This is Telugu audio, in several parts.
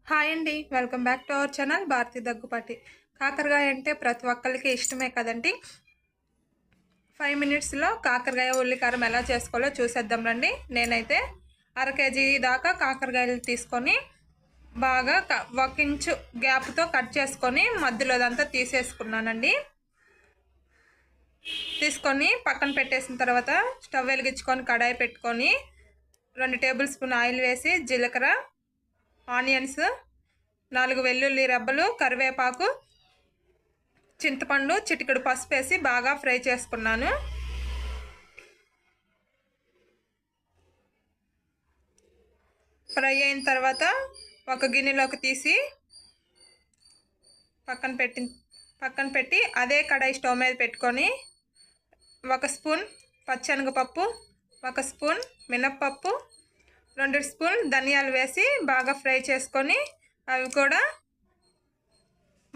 హాయ్ అండి, welcome back to our channel Bharathi Daggupati. కాకరకాయ అంటే ప్రతి ఒక్కరికి ఇష్టమే కదండి. 5 మినిట్స్లో కాకరకాయ ఉల్లికారం ఎలా చేసుకోవాలో చూసేద్దాం రండి. నేనైతే 1/2 కేజీ దాకా కాకరకాయలు తీసుకొని బాగా 1 ఇంచు గ్యాప్తో కట్ చేసుకొని మధ్యలోదంతా తీసేసుకున్నానండి. తీసుకొని పక్కన పెట్టేసిన తర్వాత స్టవ్ వెలిగించుకొని కడాయి పెట్టుకొని 2 టేబుల్ స్పూన్ ఆయిల్ వేసి జీలకర్ర, ఆనియన్స్, 4 వెల్లుల్లి రెబ్బలు, కరివేపాకు, చింతపండు, చిటికెడు పసుపు వేసి బాగా ఫ్రై చేసుకున్నాను. ఫ్రై అయిన తర్వాత ఒక గిన్నెలోకి తీసి పక్కన పెట్టి అదే కడాయి స్టవ్ మీద పెట్టుకొని 1 స్పూన్ పచ్చెనగపప్పు, 1 స్పూన్ మినప్పప్పు, 2 స్పూన్ ధనియాలు వేసి బాగా ఫ్రై చేసుకొని అవి కూడా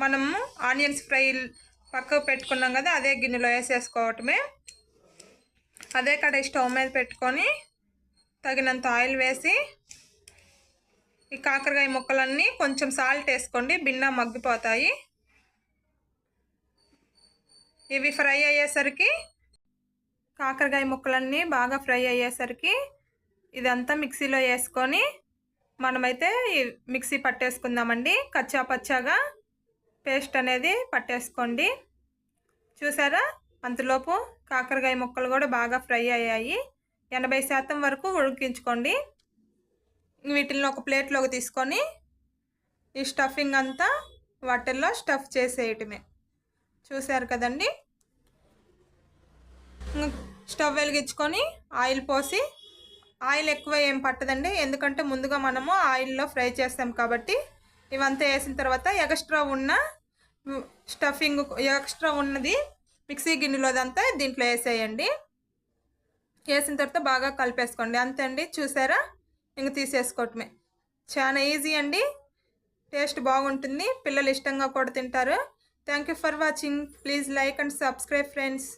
మనము ఆనియన్స్ ఫ్రై పక్కకు పెట్టుకున్నాం కదా, అదే గిన్నెలో వేసేసుకోవటమే. అదే కడాయి స్టవ్ మీద పెట్టుకొని తగినంత ఆయిల్ వేసి ఈ కాకరకాయ ముక్కలన్నీ కొంచెం సాల్ట్ వేసుకోండి, భిన్న మగ్గిపోతాయి. ఇవి ఫ్రై అయ్యేసరికి కాకరకాయ ముక్కలన్నీ బాగా ఫ్రై అయ్యేసరికి ఇదంతా మిక్సీలో వేసుకొని మనమైతే మిక్సీ పట్టేసుకుందామండి. కచ్చా పచ్చాగా పేస్ట్ అనేది పట్టేసుకోండి. చూసారా, అంతలోపు కాకరకాయ ముక్కలు కూడా బాగా ఫ్రై అయ్యాయి. 80% వరకు ఉడికించుకోండి. వీటిని ఒక ప్లేట్లోకి తీసుకొని ఈ స్టఫింగ్ అంతా వాటిల్లో స్టఫ్ చేసేయటమే. చూసారు కదండి. స్టవ్ వెలిగించుకొని ఆయిల్ పోసి, ఆయిల్ ఎక్కువ ఏం పట్టదండి, ఎందుకంటే ముందుగా మనము ఆయిల్లో ఫ్రై చేస్తాం కాబట్టి. ఇవంతా వేసిన తర్వాత ఎక్స్ట్రా ఉన్నది మిక్సీ గిన్నెలోదంతా దీంట్లో వేసేయండి. వేసిన తర్వాత బాగా కలిపేసుకోండి. అంతే అండి, చూసారా, ఇంక తీసేసుకోవటమే. చాలా ఈజీ అండి, టేస్ట్ బాగుంటుంది, పిల్లలు ఇష్టంగా కూడా తింటారు. Thank you for watching. Please like and subscribe friends.